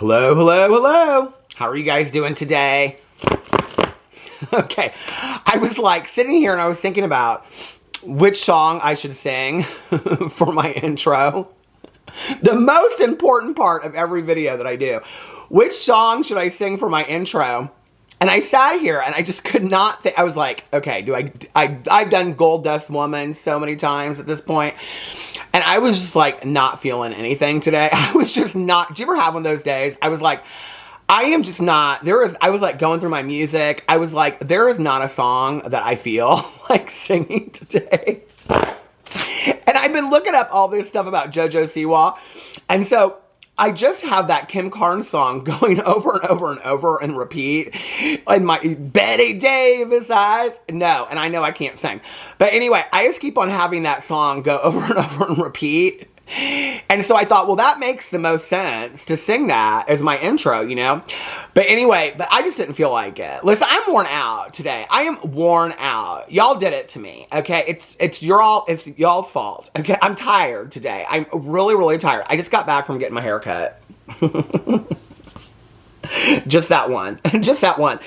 Hello, hello, hello. How are you guys doing today? Okay, I was like sitting here and I was thinking about which song I should sing for my intro. The most important part of every video that I do. Which song should I sing for my intro? And I sat here and I just could not think. I was like, okay, I've done Gold Dust Woman so many times at this point. And I was just like not feeling anything today. I was just not. Did you ever have one of those days? I was like, I am just not. I was like going through my music. I was like, there is not a song that I feel like singing today. And I've been looking up all this stuff about JoJo Siwa. And so I just have that Kim Carnes song going over and over and over and repeat. And my Betty Davis eyes. No, and I know I can't sing. But anyway, I just keep on having that song go over and over and repeat. And so I thought, well, that makes the most sense to sing that as my intro, you know? But anyway, I just didn't feel like it. Listen, I'm worn out today. I am worn out. Y'all did it to me, okay? It's y'all's fault, okay? I'm tired today. I'm really, really tired. I just got back from getting my hair cut. Just that one. Just that one.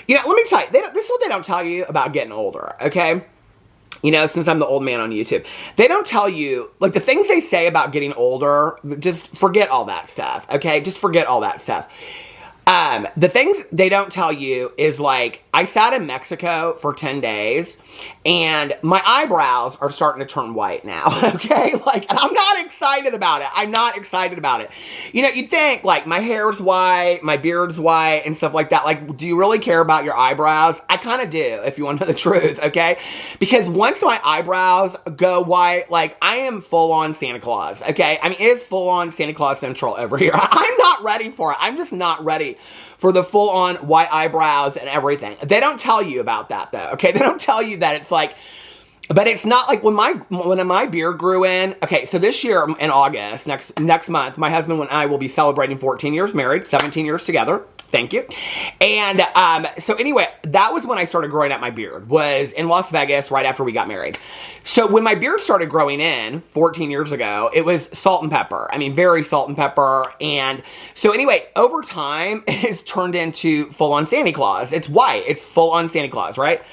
You know, let me tell you, this is what they don't tell you about getting older, okay? You know, since I'm the old man on YouTube. They don't tell you, like, the things they say about getting older, just forget all that stuff, okay? Just forget all that stuff. The things they don't tell you is, like, I sat in Mexico for 10 days, and my eyebrows are starting to turn white now, okay? Like, and I'm not excited about it. I'm not excited about it. You know, you'd think, like, my hair's white, my beard's white, and stuff like that. Like, do you really care about your eyebrows? I kind of do, if you want to know the truth, okay? Because once my eyebrows go white, like, I am full-on Santa Claus, okay? I mean, it's full-on Santa Claus Central over here. I'm not ready for it. I'm just not ready for the full-on white eyebrows and everything. They don't tell you about that, though, okay? They don't tell you that it's like, but it's not like when my beard grew in. Okay, so this year in August, next month, my husband and I will be celebrating 14 years married, 17 years together. Thank you. And so anyway, that was when I started growing out my beard, was in Las Vegas right after we got married. So when my beard started growing in 14 years ago, it was salt and pepper. I mean, very salt and pepper. And so anyway, over time, it's turned into full-on Santa Claus. It's white. It's full-on Santa Claus, right?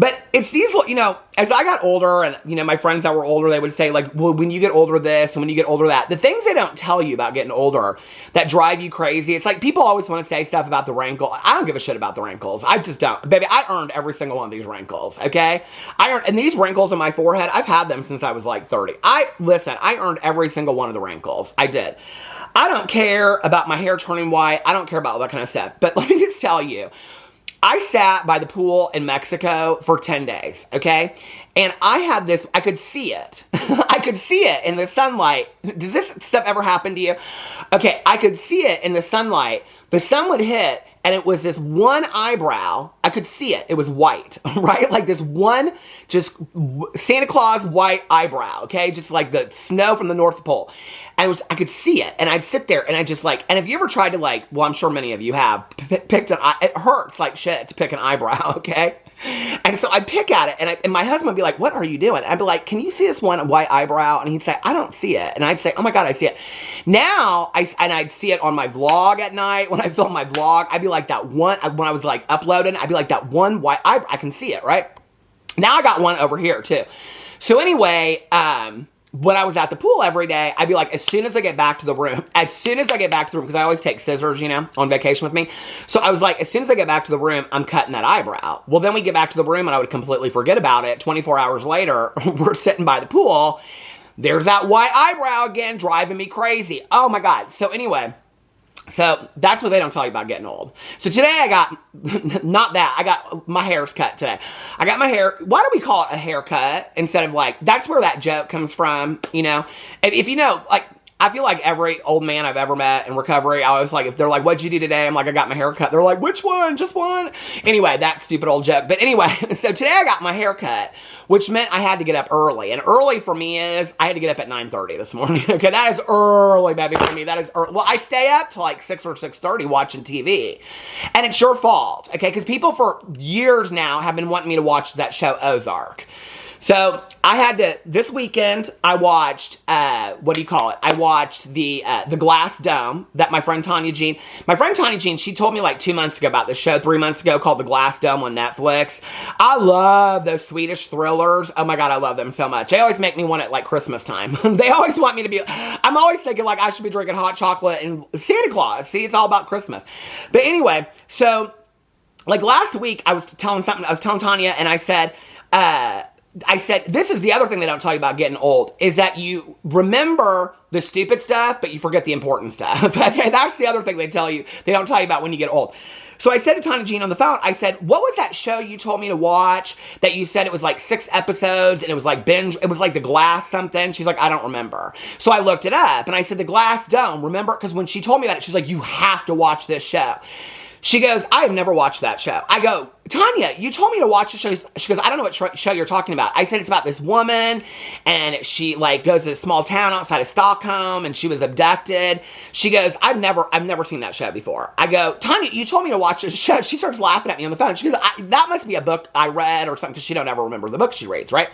But it's these, you know, as I got older and, you know, my friends that were older, they would say, like, well, when you get older this and when you get older that, the things they don't tell you about getting older that drive you crazy, it's like people always want to say stuff about the wrinkle. I don't give a shit about the wrinkles. I just don't. Baby, I earned every single one of these wrinkles, okay? And these wrinkles on my forehead, I've had them since I was like 30. Listen, I earned every single one of the wrinkles. I did. I don't care about my hair turning white. I don't care about all that kind of stuff. But let me just tell you, I sat by the pool in Mexico for 10 days, okay? And I had this, I could see it. I could see it in the sunlight. Does this stuff ever happen to you? Okay, I could see it in the sunlight. The sun would hit, and it was this one eyebrow. I could see it. It was white, right? Like this one, just Santa Claus white eyebrow, okay? Just like the snow from the North Pole. And I could see it, and I'd sit there, and I just like, and if you ever tried to like, well, I'm sure many of you have, picked an eye, it hurts like shit to pick an eyebrow, okay? And so I'd pick at it, and my husband would be like, what are you doing? I'd be like, can you see this one white eyebrow? And he'd say, I don't see it. And I'd say, oh my God, I see it. Now, I'd see it on my vlog at night. When I film my vlog, I'd be like that one, when I was like uploading, I'd be like that one white eyebrow. I can see it, right? Now I got one over here too. So anyway, when I was at the pool every day, I'd be like, as soon as I get back to the room, because I always take scissors, you know, on vacation with me. So I was like, as soon as I get back to the room, I'm cutting that eyebrow. Well, then we get back to the room and I would completely forget about it. 24 hours later, we're sitting by the pool. There's that white eyebrow again, driving me crazy. Oh my God. So anyway, so that's what they don't tell you about getting old. So today I got, not that, I got my hair's cut today. I got my hair, why do we call it a haircut instead of like, that's where that joke comes from, you know? If you know, like, I feel like every old man I've ever met in recovery, I was like, if they're like, what'd you do today? I'm like, I got my hair cut. They're like, which one? Just one? Anyway, that stupid old joke. But anyway, so today I got my hair cut, which meant I had to get up early. And early for me is, I had to get up at 9:30 this morning. Okay, that is early, baby, for me. That is early. Well, I stay up till like 6 or 6:30 watching TV. And it's your fault, okay? Because people for years now have been wanting me to watch that show Ozark. So I had to, this weekend, I watched, what do you call it? I watched the Glass Dome that my friend Tanya Jean, she told me like 2 months ago about this show, 3 months ago, called The Glass Dome on Netflix. I love those Swedish thrillers. Oh my God, I love them so much. They always make me want it like Christmas time. They always want me to be, I'm always thinking like I should be drinking hot chocolate and Santa Claus. See, it's all about Christmas. But anyway, so like last week I was telling Tanya and I said, this is the other thing they don't tell you about getting old, is that you remember the stupid stuff, but you forget the important stuff. Okay, that's the other thing they don't tell you about when you get old. So I said to Tanya Jean on the phone, I said, what was that show you told me to watch that you said it was like 6 episodes and it was like binge, it was like The Glass something? She's like, I don't remember. So I looked it up and I said, The Glass Dome, remember? Because when she told me about it, she's like, you have to watch this show. She goes, I have never watched that show. I go, Tanya, you told me to watch the show. She goes, I don't know what show you're talking about. I said it's about this woman, and she like goes to a small town outside of Stockholm, and she was abducted. She goes, I've never seen that show before. I go, Tanya, you told me to watch this show. She starts laughing at me on the phone. She goes, that must be a book I read or something, because she don't ever remember the book she reads, right?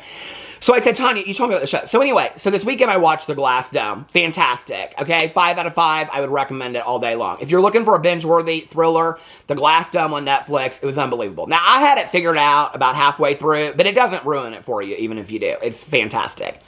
So I said, Tanya, you told me about the show. So anyway, so this weekend I watched The Glass Dome. Fantastic, okay? 5 out of 5. I would recommend it all day long. If you're looking for a binge-worthy thriller, The Glass Dome on Netflix, it was unbelievable. Now, I had it figured out about halfway through, but it doesn't ruin it for you, even if you do. It's fantastic.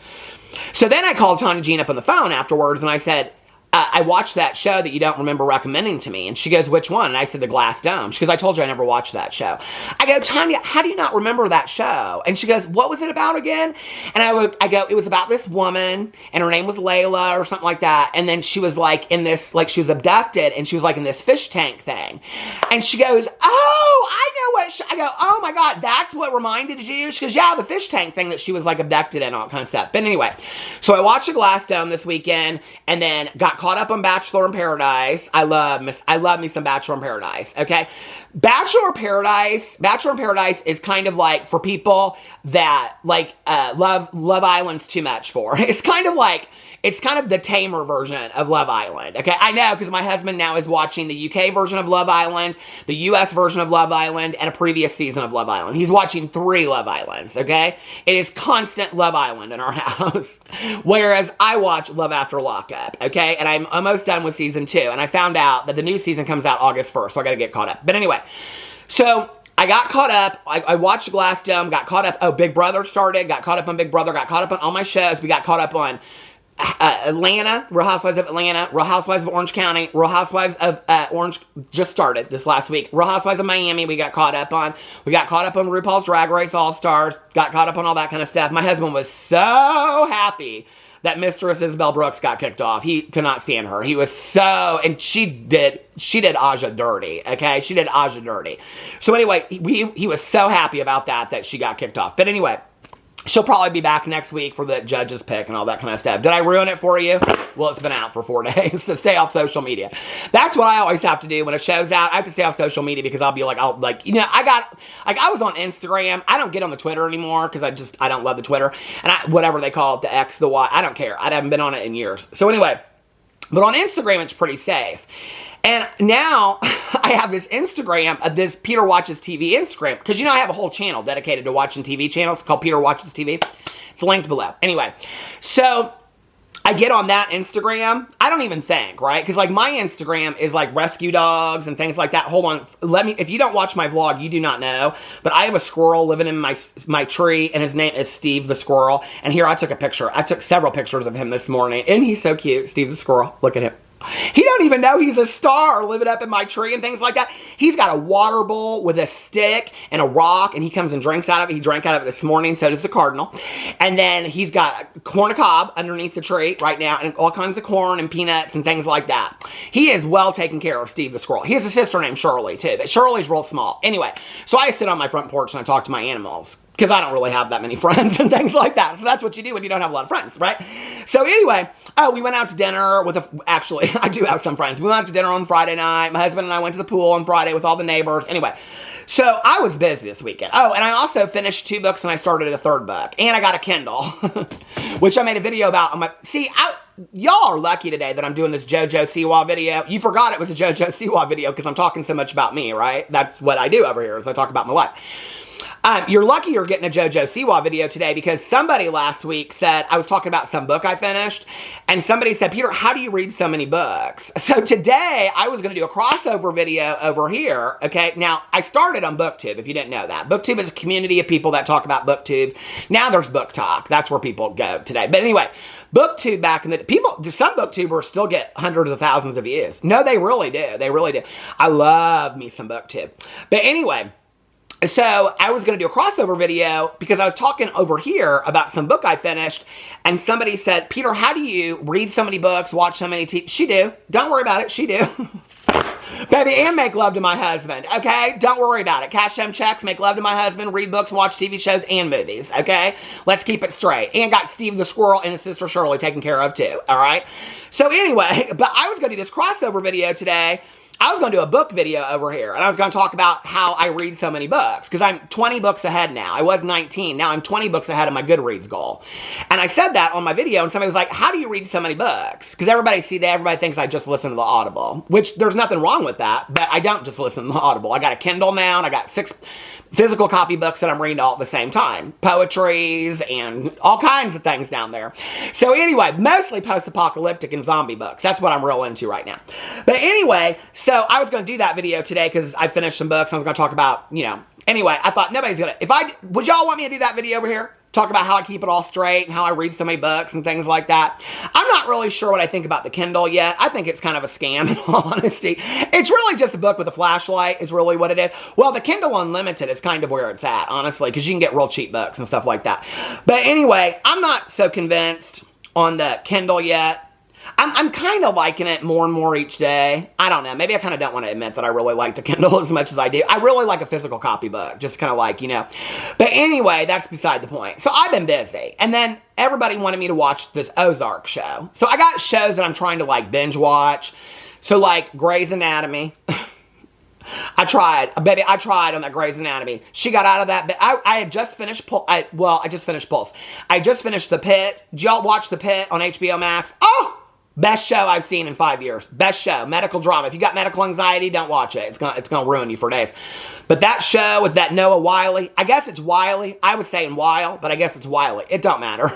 So then I called Tanya Jean up on the phone afterwards, and I said, I watched that show that you don't remember recommending to me. And she goes, which one? And I said, The Glass Dome. She goes, I told you I never watched that show. I go, Tanya, how do you not remember that show? And she goes, what was it about again? And I go, it was about this woman, and her name was Layla or something like that. And then she was like in this, like she was abducted, and she was like in this fish tank thing. And she goes, oh, I know what, I go, oh my God, that's what reminded you? She goes, yeah, the fish tank thing that she was like abducted and all that kind of stuff. But anyway, so I watched The Glass Dome this weekend, and then got caught up on Bachelor in Paradise. I love me some Bachelor in Paradise, okay? Bachelor in Paradise is kind of like for people that like Love Island's too much for. It's kind of the tamer version of Love Island, okay? I know, because my husband now is watching the UK version of Love Island, the US version of Love Island, and a previous season of Love Island. He's watching 3 Love Islands, okay? It is constant Love Island in our house. Whereas I watch Love After Lockup, okay? And I'm almost done with season 2, and I found out that the new season comes out August 1st, so I gotta get caught up. But anyway, so I got caught up. I watched Glass Dome, got caught up. Oh, Big Brother started, got caught up on Big Brother, got caught up on all my shows. We got caught up on Atlanta, Real Housewives of Atlanta, Real Housewives of Orange County, Real Housewives of Orange, just started this last week. Real Housewives of Miami, we got caught up on. We got caught up on RuPaul's Drag Race All-Stars, got caught up on all that kind of stuff. My husband was so happy that Mistress Isabel Brooks got kicked off. He could not stand her. He was so, and she did Aja dirty, okay? She did Aja dirty. So anyway, he was so happy about that she got kicked off. But anyway, she'll probably be back next week for the judge's pick and all that kind of stuff. Did I ruin it for you? Well, it's been out for 4 days, so stay off social media. That's what I always have to do when a show's out. I have to stay off social media because I'll be like, I was on Instagram. I don't get on the Twitter anymore because I don't love the Twitter. And whatever they call it, the X, the Y, I don't care. I haven't been on it in years. So anyway, but on Instagram, it's pretty safe. And now I have this Instagram, this Peter Watches TV Instagram, because I have a whole channel dedicated to watching TV channels called Peter Watches TV. It's linked below. Anyway, so I get on that Instagram. I don't even think, right? Because like my Instagram is like rescue dogs and things like that. Hold on, if you don't watch my vlog, you do not know. But I have a squirrel living in my tree, and his name is Steve the Squirrel. And here I took a picture. I took several pictures of him this morning, and he's so cute, Steve the Squirrel. Look at him. He don't even know he's a star living up in my tree and things like that. He's got a water bowl with a stick and a rock, and he comes and drinks out of it. He drank out of it this morning, so does the cardinal. And then he's got corn cob underneath the tree right now, and all kinds of corn and peanuts and things like that. He is well taken care of, Steve the Squirrel. He has a sister named Shirley, too, but Shirley's real small. Anyway, so I sit on my front porch and I talk to my animals, because I don't really have that many friends and things like that. So that's what you do when you don't have a lot of friends, right? So anyway, we went out to dinner with actually, I do have some friends. We went out to dinner on Friday night. My husband and I went to the pool on Friday with all the neighbors. Anyway, so I was busy this weekend. Oh, and I also finished 2 books and I started a 3rd book. And I got a Kindle, which I made a video about on my, y'all are lucky today that I'm doing this JoJo Siwa video. You forgot it was a JoJo Siwa video because I'm talking so much about me, right? That's what I do over here is I talk about my life. You're lucky you're getting a JoJo Siwa video today because somebody last week said, I was talking about some book I finished, and somebody said, Peter, how do you read so many books? So today, I was going to do a crossover video over here, okay? Now, I started on BookTube, if you didn't know that. BookTube is a community of people that talk about BookTube. Now there's Book Talk. That's where people go today. But anyway, BookTube back in the people, some BookTubers still get hundreds of thousands of views. No, they really do. They really do. I love me some BookTube. But anyway, so I was going to do a crossover video because I was talking over here about some book I finished, and somebody said, Peter, how do you read so many books, watch so many TV? She do. Don't worry about it. She do. Baby, and make love to my husband, okay? Don't worry about it. Cash them checks, make love to my husband, read books, watch TV shows, and movies, okay? Let's keep it straight. And got Steve the Squirrel and his sister Shirley taken care of too, all right? So anyway, but I was going to do this crossover video today. I was going to do a book video over here, and I was going to talk about how I read so many books, because I'm 20 books ahead now. I was 19. Now I'm 20 books ahead of my Goodreads goal. And I said that on my video, and somebody was like, how do you read so many books? Because everybody thinks I just listen to the Audible, which there's nothing wrong with that, but I don't just listen to the Audible. I got a Kindle now, and I got 6 physical copy books that I'm reading all at the same time. Poetries and all kinds of things down there. So anyway, mostly post-apocalyptic and zombie books. That's what I'm real into right now. But anyway, so I was going to do that video today because I finished some books. I was going to talk about, anyway, I thought nobody's going to, would y'all want me to do that video over here? Talk about how I keep it all straight and how I read so many books and things like that. I'm not really sure what I think about the Kindle yet. I think it's kind of a scam, in all honesty. It's really just a book with a flashlight is really what it is. Well, the Kindle Unlimited is kind of where it's at, honestly, because you can get real cheap books and stuff like that. But anyway, I'm not so convinced on the Kindle yet. I'm kind of liking it more and more each day. I don't know. Maybe I kind of don't want to admit that I really like the Kindle as much as I do. I really like a physical copy book. Just kind of like, But anyway, that's beside the point. So I've been busy. And then everybody wanted me to watch this Ozark show. So I got shows that I'm trying to like binge watch. So like Grey's Anatomy. I tried on that Grey's Anatomy. She got out of that, but I had just finished Pulse. I just finished Pulse. I just finished The Pit. Did y'all watch The Pit on HBO Max? Oh! Best show I've seen in 5 years. Best show. Medical drama. If you got medical anxiety, don't watch it. It's gonna ruin you for days. But that show with that Noah Wiley, I guess it's Wiley. I was saying Weil, but I guess it's Wiley. It don't matter.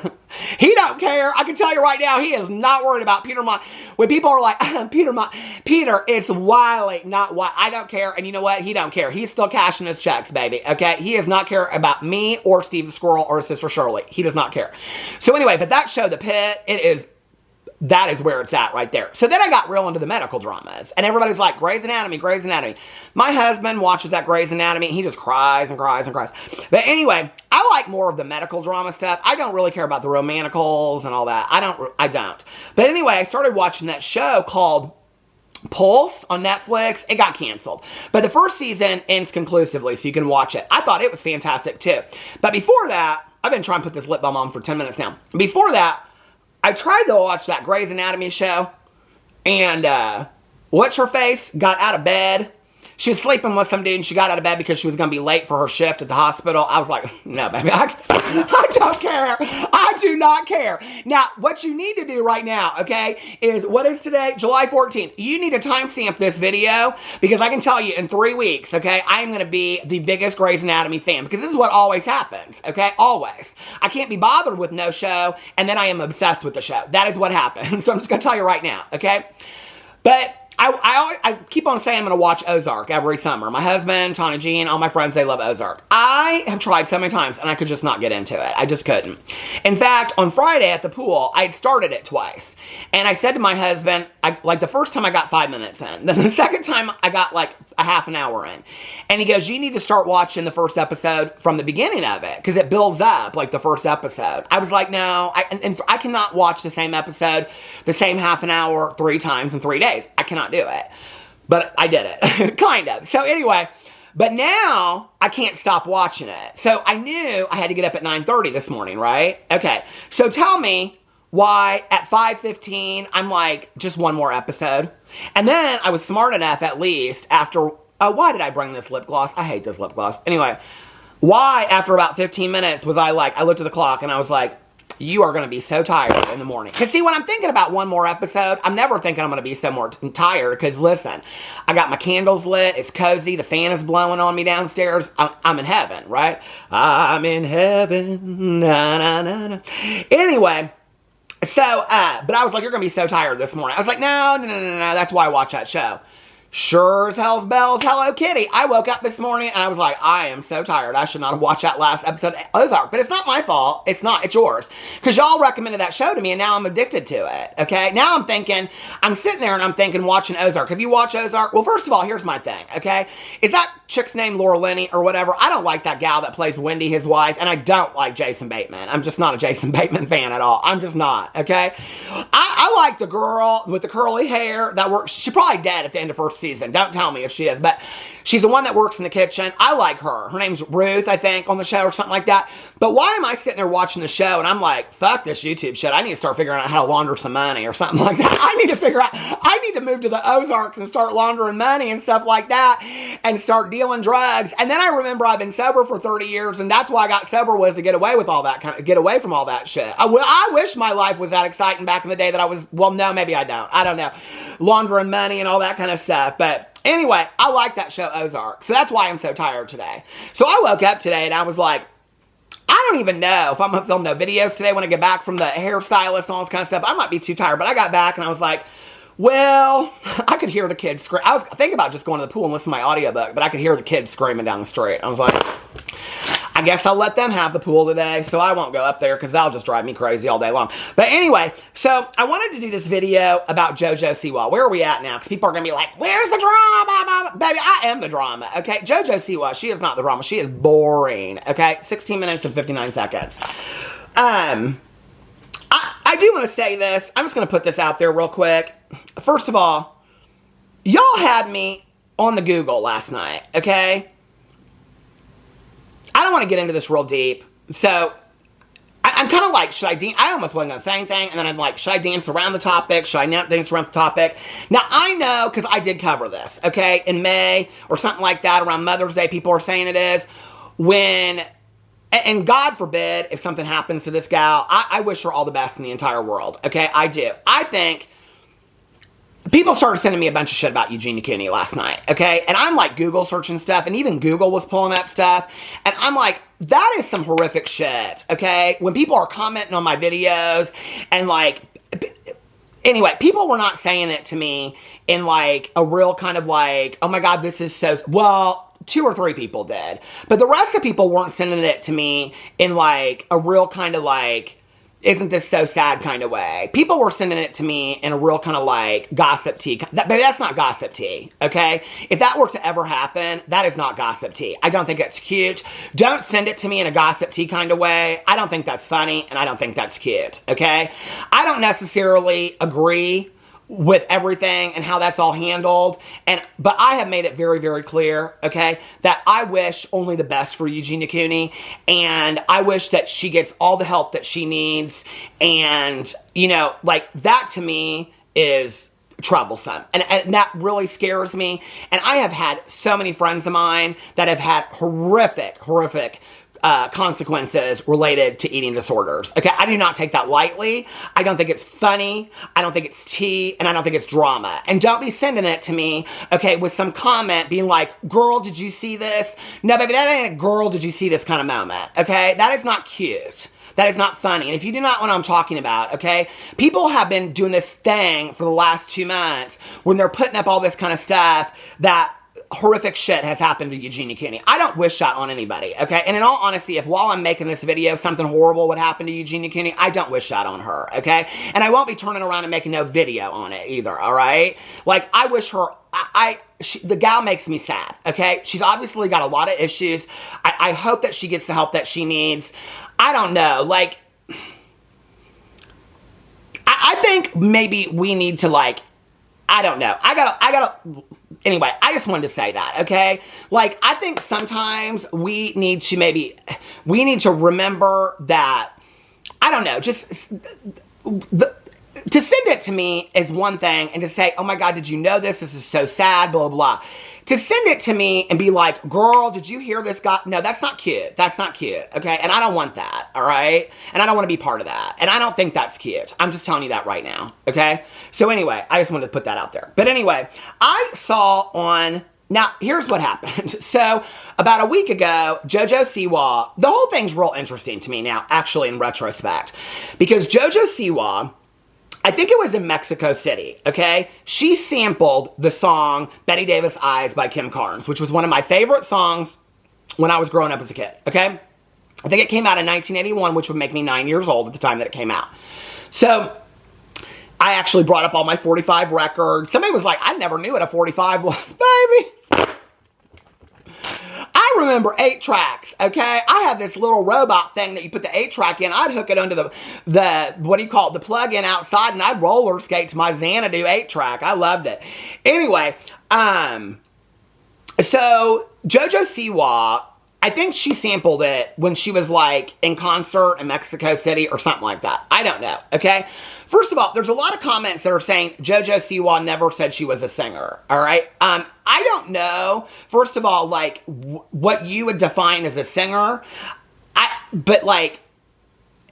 He don't care. I can tell you right now, he is not worried about Peter Monn. When people are like, Peter, it's Wiley, not Wiley. I don't care. And you know what? He don't care. He's still cashing his checks, baby. Okay? He does not care about me or Steve the Squirrel or his sister Shirley. He does not care. So anyway, but that show, The Pit, that is where it's at right there. So then I got real into the medical dramas. And everybody's like, Grey's Anatomy, Grey's Anatomy. My husband watches that Grey's Anatomy. He just cries and cries and cries. But anyway, I like more of the medical drama stuff. I don't really care about the romanticals and all that. I don't. But anyway, I started watching that show called Pulse on Netflix. It got canceled. But the first season ends conclusively, so you can watch it. I thought it was fantastic too. But before that, I've been trying to put this lip balm on for 10 minutes now. Before that, I tried to watch that Grey's Anatomy show, and what's-her-face got out of bed. She was sleeping with some dude, and she got out of bed because she was going to be late for her shift at the hospital. I was like, no, baby, I don't care. I do not care. Now, what you need to do right now, okay, is, what is today? July 14th. You need to timestamp this video, because I can tell you in 3 weeks, okay, I am going to be the biggest Grey's Anatomy fan, because this is what always happens, okay, always. I can't be bothered with no show, and then I am obsessed with the show. That is what happens. So I'm just going to tell you right now, okay? But I keep on saying I'm going to watch Ozark every summer. My husband, Tana Jean, all my friends, they love Ozark. I have tried so many times, and I could just not get into it. I just couldn't. In fact, on Friday at the pool, I had started it twice. And I said to my husband, the first time I got 5 minutes in. Then the second time I got like a half an hour in. And he goes, you need to start watching the first episode from the beginning of it, because it builds up like the first episode. I was like, no, I cannot watch the same episode, the same half an hour 3 times in 3 days. I cannot do it. But I did it. Kind of. So anyway, but now I can't stop watching it. So I knew I had to get up at 9:30 this morning, right? Okay. So tell me why at 5:15 I'm like, just one more episode. And then I was smart enough at least after, why did I bring this lip gloss? I hate this lip gloss. Anyway, why after about 15 minutes was I looked at the clock and I was like, you are going to be so tired in the morning. Because see, when I'm thinking about one more episode, I'm never thinking I'm going to be so more tired. Because listen, I got my candles lit. It's cozy. The fan is blowing on me downstairs. I'm in heaven, right? I'm in heaven. Na, na, na, na. Anyway, so, but I was like, you're going to be so tired this morning. I was like, no. That's why I watch that show. Sure as hell's bells, Hello Kitty. I woke up this morning and I was like, I am so tired. I should not have watched that last episode of Ozark. But it's not my fault. It's not. It's yours. Because y'all recommended that show to me and now I'm addicted to it. Okay? Now I'm thinking, I'm sitting there and I'm thinking watching Ozark. Have you watched Ozark? Well, first of all, here's my thing. Okay? Is that chick's name Laura Linney or whatever? I don't like that gal that plays Wendy, his wife. And I don't like Jason Bateman. I'm just not a Jason Bateman fan at all. I'm just not. Okay? I like the girl with the curly hair that works. She's probably dead at the end of first season. Don't tell me if she is, but she's the one that works in the kitchen. I like her. Her name's Ruth, I think, on the show or something like that. But why am I sitting there watching the show and I'm like, fuck this YouTube shit. I need to start figuring out how to launder some money or something like that. I need to move to the Ozarks and start laundering money and stuff like that and start dealing drugs. And then I remember I've been sober for 30 years and that's why I got sober, was to get away with all that get away from all that shit. I wish my life was that exciting back in the day that I was, well, no, maybe I don't. I don't know. Laundering money and all that kind of stuff. But anyway, I like that show Ozark. So that's why I'm so tired today. So I woke up today and I was like, I don't even know if I'm going to film no videos today when I get back from the hairstylist and all this kind of stuff. I might be too tired. But I got back and I was like, well, I could hear the kids scream. I was thinking about just going to the pool and listening to my audiobook, but I could hear the kids screaming down the street. I was like, I guess I'll let them have the pool today, so I won't go up there because that'll just drive me crazy all day long. But anyway, so I wanted to do this video about JoJo Siwa. Where are we at now? Because people are going to be like, where's the drama? Baby, I am the drama, okay? JoJo Siwa, she is not the drama. She is boring, okay? 16 minutes and 59 seconds. I do want to say this. I'm just going to put this out there real quick. First of all, y'all had me on the Google last night, okay? I don't want to get into this real deep, so I'm kind of like, should I dance? I almost wasn't going to say anything, and then I'm like, should I dance around the topic? Should I not dance around the topic? Now, I know, because I did cover this, okay, in May, or something like that, around Mother's Day, people are saying it is, when, and God forbid, if something happens to this gal, I wish her all the best in the entire world, okay, I do. I think people started sending me a bunch of shit about Eugenie Cooney last night, okay? And I'm like Google searching stuff, and even Google was pulling up stuff. And I'm like, that is some horrific shit, okay? When people are commenting on my videos, and like, anyway, people were not saying it to me in like a real kind of like, oh my God, this is so, well, 2 or 3 people did. But the rest of people weren't sending it to me in like a real kind of like, isn't this so sad kind of way. People were sending it to me in a real kind of like gossip tea. Baby, that's not gossip tea, okay? If that were to ever happen, that is not gossip tea. I don't think it's cute. Don't send it to me in a gossip tea kind of way. I don't think that's funny, and I don't think that's cute, okay? I don't necessarily agree with everything and how that's all handled, but I have made it very, very clear, okay, that I wish only the best for Eugenie Cooney, and I wish that she gets all the help that she needs, you know, like, that to me is troublesome, and that really scares me, and I have had so many friends of mine that have had horrific consequences related to eating disorders. Okay, I do not take that lightly. I don't think it's funny. I don't think it's tea, and I don't think it's drama. And don't be sending it to me, okay, with some comment being like, girl, did you see this? No, baby, that ain't a girl, did you see this kind of moment, okay? That is not cute. That is not funny. And if you do not know what I'm talking about, okay, people have been doing this thing for the last 2 months when they're putting up all this kind of stuff that horrific shit has happened to Eugenie Cooney. I don't wish that on anybody, okay? And in all honesty, if while I'm making this video, something horrible would happen to Eugenie Cooney, I don't wish that on her, okay? And I won't be turning around and making no video on it either, all right? Like, I wish her, the gal makes me sad, okay? She's obviously got a lot of issues. I hope that she gets the help that she needs. I don't know, like, I think maybe we need to, like, I don't know. I gotta, anyway, I just wanted to say that, okay? Like, I think sometimes we need to remember that, I don't know, just, to send it to me is one thing, and to say, oh my God, did you know this? This is so sad, blah, blah, blah. To send it to me and be like, girl, did you hear this guy? No, that's not cute. That's not cute, okay? And I don't want that, all right? And I don't want to be part of that. And I don't think that's cute. I'm just telling you that right now, okay? So anyway, I just wanted to put that out there. But anyway, I saw on... Now, here's what happened. So, about a week ago, JoJo Siwa, the whole thing's real interesting to me now, actually, in retrospect. Because JoJo Siwa, I think it was in Mexico City, okay? She sampled the song Betty Davis Eyes by Kim Carnes, which was one of my favorite songs when I was growing up as a kid, okay? I think it came out in 1981, which would make me 9 years old at the time that it came out. So... I actually brought up all my 45 records. Somebody was like, I never knew what a 45 was, baby. I remember 8 tracks, okay? I had this little robot thing that you put the 8 track in. I'd hook it onto the what do you call it, the plug-in outside, and I'd roller skate to my Xanadu 8 track. I loved it. Anyway, so JoJo Siwa, I think she sampled it when she was like in concert in Mexico City or something like that. I don't know, okay? First of all, there's a lot of comments that are saying JoJo Siwa never said she was a singer, all right? I don't know, first of all, like, what you would define as a singer. But, like,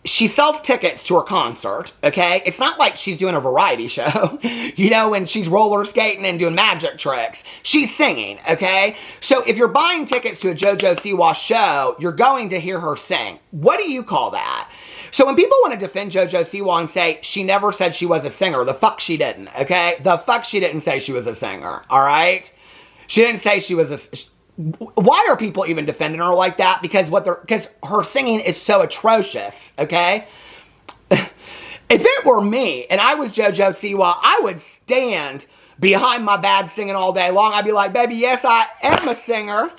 she sells tickets to her concert, okay? It's not like she's doing a variety show, you know, when she's roller skating and doing magic tricks. She's singing, okay? So if you're buying tickets to a JoJo Siwa show, you're going to hear her sing. What do you call that? So when people want to defend JoJo Siwa and say she never said she was a singer, the fuck she didn't, okay? The fuck she didn't say she was a singer, all right? She didn't say she was a... Why are people even defending her like that? Because her singing is so atrocious, okay? If it were me and I was JoJo Siwa, I would stand behind my bad singing all day long. I'd be like, baby, yes, I am a singer.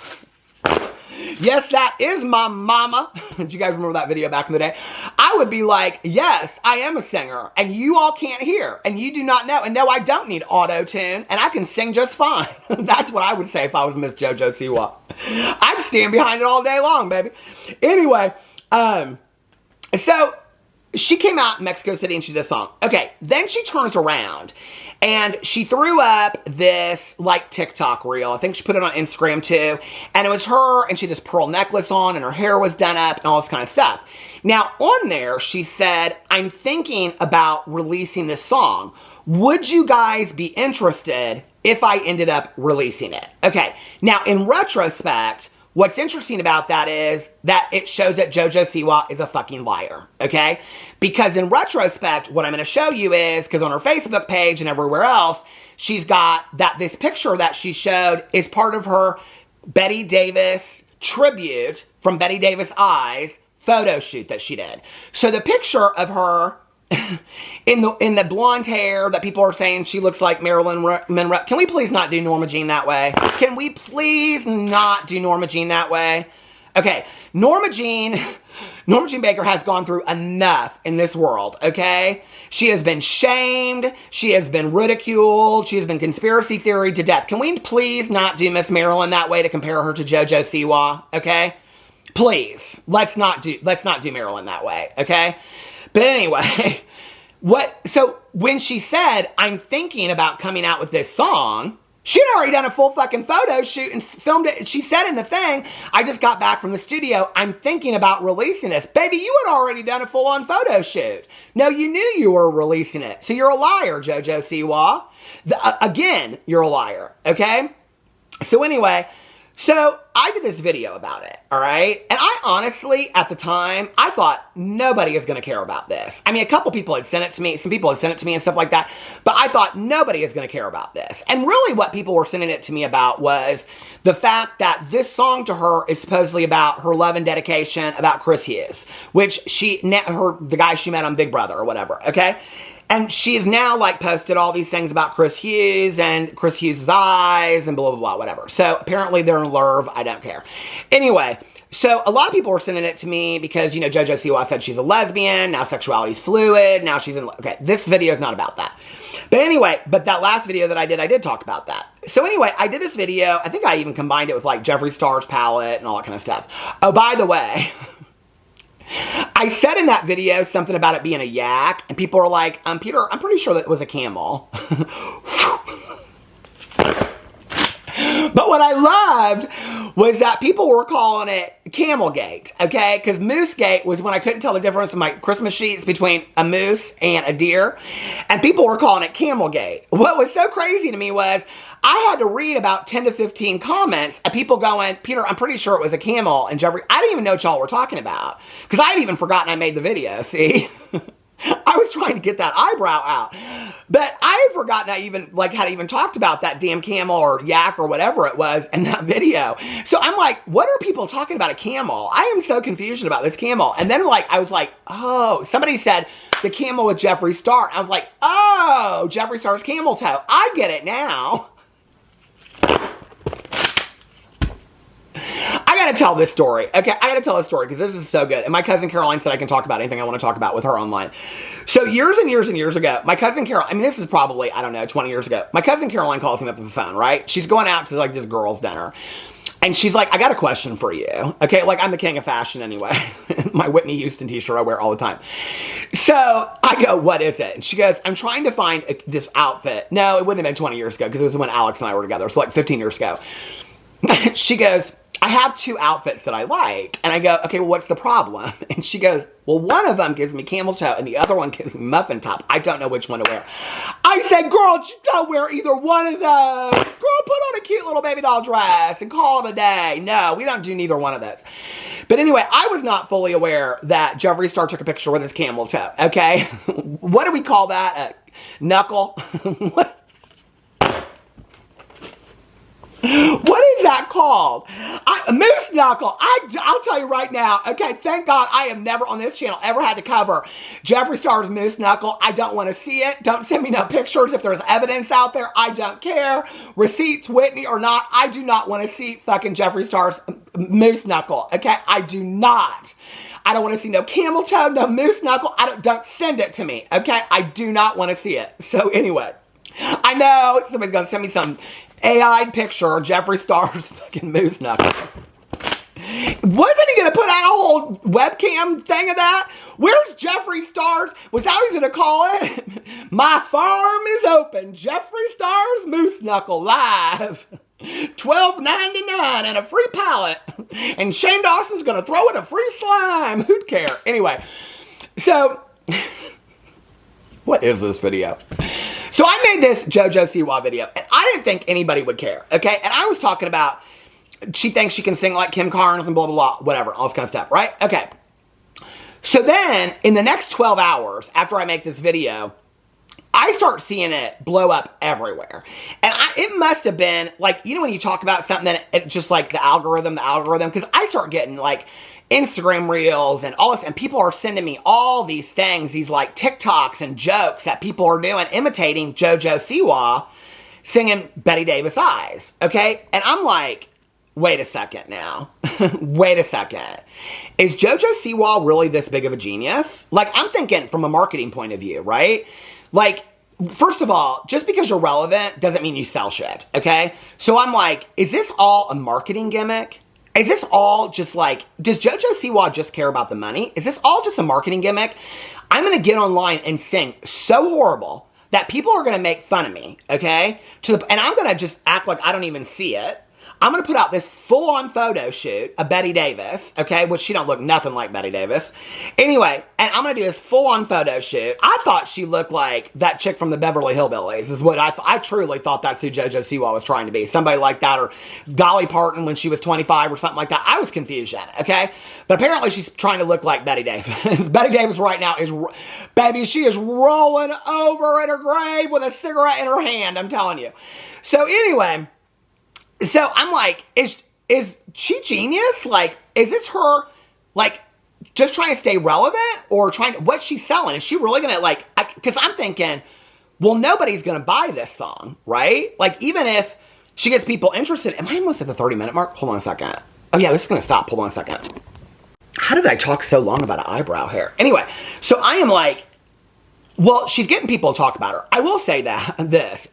Yes, that is my mama. Did you guys remember that video back in the day? I would be like, yes, I am a singer. And you all can't hear. And you do not know. And no, I don't need auto-tune. And I can sing just fine. That's what I would say if I was Miss JoJo Siwa. I'd stand behind it all day long, baby. Anyway, so she came out in Mexico City and she did a song. Okay, then she turns around and she threw up this, like, TikTok reel. I think she put it on Instagram, too. And it was her, and she had this pearl necklace on, and her hair was done up, and all this kind of stuff. Now, on there, she said, I'm thinking about releasing this song. Would you guys be interested if I ended up releasing it? Okay, now, in retrospect... What's interesting about that is that it shows that JoJo Siwa is a fucking liar, okay? Because in retrospect, what I'm going to show you is, because on her Facebook page and everywhere else, she's got this picture that she showed is part of her Betty Davis tribute from Betty Davis Eyes photo shoot that she did. So the picture of her in the blonde hair that people are saying she looks like Marilyn Monroe. Can we please not do Norma Jean that way? Can we please not do Norma Jean that way? Okay, Norma Jean Baker has gone through enough in this world, okay? She has been shamed. She has been ridiculed. She has been conspiracy theory to death. Can we please not do Miss Marilyn that way to compare her to JoJo Siwa, okay? Please, let's not do Marilyn that way, okay? But anyway, so when she said, I'm thinking about coming out with this song, she'd already done a full fucking photo shoot and filmed it. She said in the thing, I just got back from the studio, I'm thinking about releasing this. Baby, you had already done a full-on photo shoot. No, you knew you were releasing it. So you're a liar, JoJo Siwa. Again, you're a liar, okay? So anyway... So, I did this video about it, all right? And I honestly, at the time, I thought nobody is going to care about this. I mean, a couple people had sent it to me. Some people had sent it to me and stuff like that. But I thought nobody is going to care about this. And really what people were sending it to me about was the fact that this song to her is supposedly about her love and dedication about Chris Hughes, which the guy she met on Big Brother or whatever, okay? And she has now, like, posted all these things about Chris Hughes and Chris Hughes' eyes and blah, blah, blah, whatever. So, apparently they're in love. I don't care. Anyway, so a lot of people were sending it to me because, you know, JoJo Siwa said she's a lesbian. Now sexuality's fluid. Now she's in... Okay, this video is not about that. But anyway, that last video that I did talk about that. So anyway, I did this video. I think I even combined it with, like, Jeffree Star's palette and all that kind of stuff. Oh, by the way... I said in that video something about it being a yak, and people were like, Peter, I'm pretty sure that it was a camel. But what I loved was that people were calling it camelgate, okay? Because moosegate was when I couldn't tell the difference in my Christmas sheets between a moose and a deer. And people were calling it camelgate. What was so crazy to me was I had to read about 10 to 15 comments of people going, Peter, I'm pretty sure it was a camel. And Jeffree, I didn't even know what y'all were talking about. Because I had even forgotten I made the video, see? I was trying to get that eyebrow out. But I had forgotten I even, had even talked about that damn camel or yak or whatever it was in that video. So I'm like, what are people talking about a camel? I am so confused about this camel. And then, I was like, oh, somebody said the camel with Jeffree Star. I was like, oh, Jeffree Star's camel toe. I get it now. I gotta tell this story. Okay, I gotta tell this story because this is so good. And my cousin Caroline said I can talk about anything I want to talk about with her online. So years and years and years ago, my cousin Caroline, I mean, this is probably, I don't know, 20 years ago. My cousin Caroline calls me up on the phone, right? She's going out to this girls' dinner. And she's like, I got a question for you. Okay, I'm the king of fashion anyway. My Whitney Houston t-shirt I wear all the time. So I go, what is it? And she goes, I'm trying to find this outfit. No, it wouldn't have been 20 years ago because it was when Alex and I were together. So 15 years ago. She goes, I have 2 outfits that I like. And I go, okay, well, what's the problem? And she goes, well, one of them gives me camel toe and the other one gives me muffin top. I don't know which one to wear. I said, girl, you don't wear either one of those. Girl, put on a cute little baby doll dress and call it a day. No, we don't do neither one of those. But anyway, I was not fully aware that Jeffree Star took a picture with his camel toe, okay? What do we call that? Knuckle? What? What is that called? Moose knuckle. I'll tell you right now, okay, thank God I have never on this channel ever had to cover Jeffree Star's moose knuckle. I don't want to see it. Don't send me no pictures if there's evidence out there. I don't care. Receipts, Whitney or not, I do not want to see fucking Jeffree Star's moose knuckle, okay? I do not. I don't want to see no camel toe, no moose knuckle. Don't send it to me, okay? I do not want to see it. So anyway, I know somebody's going to send me some AI picture of Jeffree Star's fucking moose knuckle. Wasn't he going to put out a whole webcam thing of that? Where's Jeffree Star's? Was that what he's going to call it? My farm is open. Jeffree Star's moose knuckle live. $12.99 and a free pallet. And Shane Dawson's going to throw in a free slime. Who'd care? Anyway, so what is this video? So I made this JoJo Siwa video, and I didn't think anybody would care, okay? And I was talking about, she thinks she can sing like Kim Carnes and blah, blah, blah, whatever, all this kind of stuff, right? Okay. So then, in the next 12 hours, after I make this video, I start seeing it blow up everywhere. And it must have been, you know when you talk about something, that it just the algorithm, because I start getting, Instagram reels and all this, and people are sending me all these things, these TikToks and jokes that people are doing, imitating JoJo Siwa singing Betty Davis Eyes, okay? And I'm like, wait a second now. Wait a second. Is JoJo Siwa really this big of a genius? I'm thinking from a marketing point of view, right? First of all, just because you're relevant doesn't mean you sell shit, okay? So I'm like, is this all a marketing gimmick? Is this all just does JoJo Siwa just care about the money? Is this all just a marketing gimmick? I'm going to get online and sing so horrible that people are going to make fun of me, okay? And I'm going to just act like I don't even see it. I'm going to put out this full-on photo shoot of Betty Davis, okay, which she don't look nothing like Betty Davis. Anyway, and I'm going to do this full-on photo shoot. I thought she looked like that chick from the Beverly Hillbillies is what I truly thought that's who JoJo Siwa was trying to be. Somebody like that, or Dolly Parton when she was 25 or something like that. I was confused, okay? But apparently she's trying to look like Betty Davis. Betty Davis right now is, baby, she is rolling over in her grave with a cigarette in her hand, I'm telling you. So anyway, so I'm like, is she genius? Is this her, just trying to stay relevant? Or what's she selling? Is she really going to, because I'm thinking, well, nobody's going to buy this song, right? Even if she gets people interested. Am I almost at the 30-minute mark? Hold on a second. Oh, yeah, this is going to stop. Hold on a second. How did I talk so long about an eyebrow hair? Anyway, so I am like, well, she's getting people to talk about her. I will say this,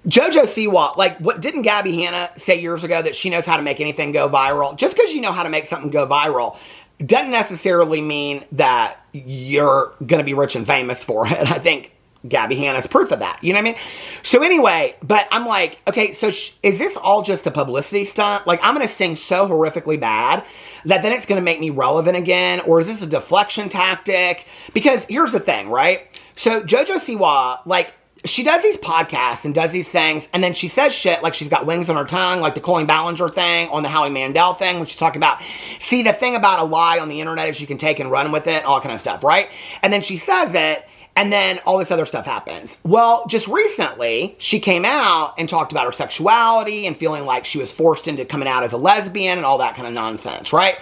JoJo Siwa, what didn't Gabby Hanna say years ago that she knows how to make anything go viral? Just because you know how to make something go viral doesn't necessarily mean that you're going to be rich and famous for it. I think Gabby Hanna's proof of that. You know what I mean? So anyway, but I'm like, okay, so is this all just a publicity stunt? Like, I'm going to sing so horrifically bad that then it's going to make me relevant again? Or is this a deflection tactic? Because here's the thing, right? So JoJo Siwa, like, she does these podcasts and does these things, and then she says shit like she's got wings on her tongue, like the Colleen Ballinger thing, on the Howie Mandel thing, when she's talking about, see, the thing about a lie on the internet is you can take and run with it, all kind of stuff, right? And then she says it, and then all this other stuff happens. Well, just recently, she came out and talked about her sexuality and feeling like she was forced into coming out as a lesbian and all that kind of nonsense, right?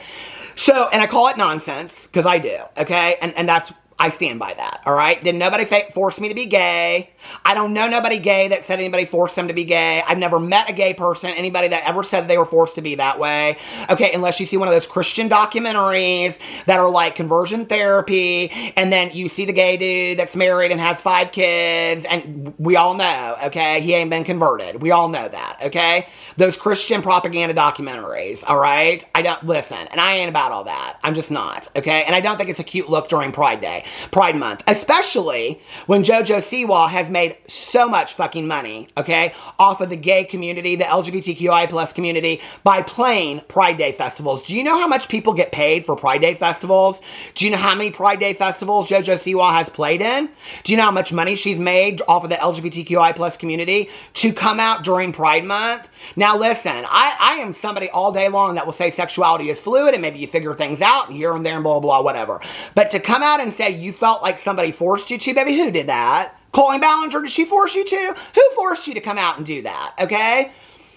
So, and I call it nonsense, because I do, okay? And that's, I stand by that, all right? Did nobody force me to be gay? I don't know nobody gay that said anybody forced them to be gay. I've never met a gay person, anybody that ever said they were forced to be that way. Okay, unless you see one of those Christian documentaries that are like conversion therapy, and then you see the gay dude that's married and has 5 kids, and we all know, okay, he ain't been converted. We all know that, okay? Those Christian propaganda documentaries, all right? I don't, listen, and I ain't about all that. I'm just not, okay? And I don't think it's a cute look during Pride Day. Pride Month, especially when JoJo Siwa has made so much fucking money, okay, off of the gay community, the LGBTQI plus community, by playing Pride Day festivals. Do you know how much people get paid for Pride Day festivals? Do you know how many Pride Day festivals JoJo Siwa has played in? Do you know how much money she's made off of the LGBTQI plus community to come out during Pride Month? Now listen, I am somebody all day long that will say sexuality is fluid and maybe you figure things out here and there and blah, blah, whatever. But to come out and say you felt like somebody forced you to, baby, who did that? Colleen Ballinger, did she force you to? Who forced you to come out and do that, okay?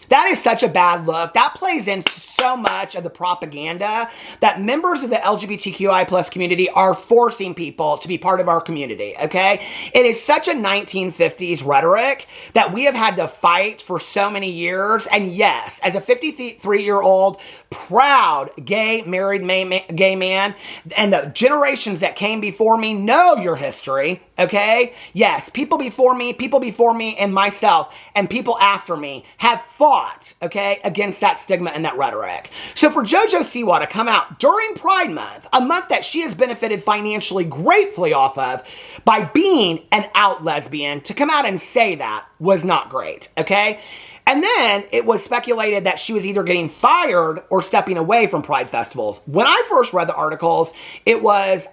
That is such a bad look. That plays into so much of the propaganda that members of the LGBTQI plus community are forcing people to be part of our community, okay? It is such a 1950s rhetoric that we have had to fight for so many years. And yes, as a 53-year-old, proud, gay, married gay man, and the generations that came before me know your history, okay? Yes, people before me and myself, and people after me have fought, okay, against that stigma and that rhetoric. So for JoJo Siwa to come out during Pride Month, a month that she has benefited financially gratefully off of by being an out lesbian, to come out and say that was not great, okay? And then it was speculated that she was either getting fired or stepping away from Pride festivals. When I first read the articles, it was,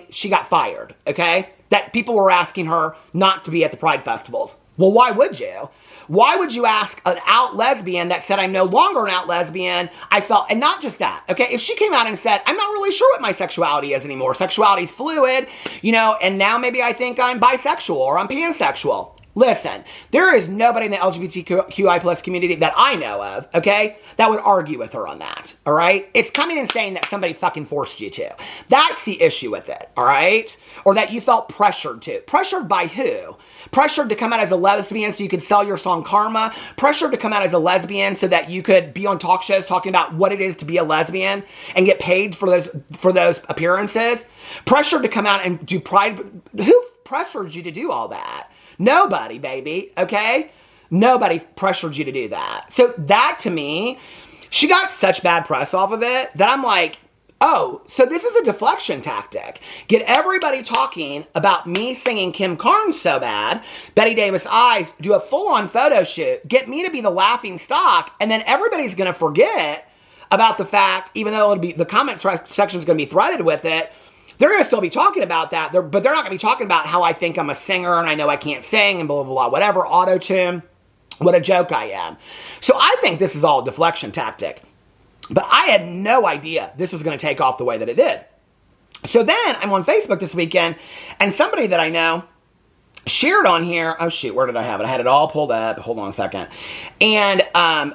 she got fired, okay? That people were asking her not to be at the Pride festivals. Well, why would you? Why would you ask an out lesbian that said, I'm no longer an out lesbian? I felt, and not just that, okay? If she came out and said, I'm not really sure what my sexuality is anymore. Sexuality's fluid, you know, and now maybe I think I'm bisexual or I'm pansexual. Listen, there is nobody in the LGBTQI plus community that I know of, okay, that would argue with her on that, all right? It's coming and saying that somebody fucking forced you to. That's the issue with it, all right? Or that you felt pressured to. Pressured by who? Pressured to come out as a lesbian so you could sell your song Karma. Pressured to come out as a lesbian so that you could be on talk shows talking about what it is to be a lesbian and get paid for those appearances. Pressured to come out and do Pride. Who pressured you to do all that? Nobody, baby, okay? Nobody pressured you to do that. So that, to me, she got such bad press off of it that I'm like, oh, so this is a deflection tactic. Get everybody talking about me singing Kim Carnes so bad, Betty Davis Eyes, do a full-on photo shoot, get me to be the laughing stock, and then everybody's going to forget about the fact, even though it'll be, the comment section is going to be threaded with it, they're going to still be talking about that, but they're not going to be talking about how I think I'm a singer and I know I can't sing and blah, blah, blah, whatever, auto-tune, what a joke I am. So I think this is all a deflection tactic. But I had no idea this was going to take off the way that it did. So then I'm on Facebook this weekend, and somebody that I know shared on here, oh shoot, where did I have it? I had it all pulled up. Hold on a second. And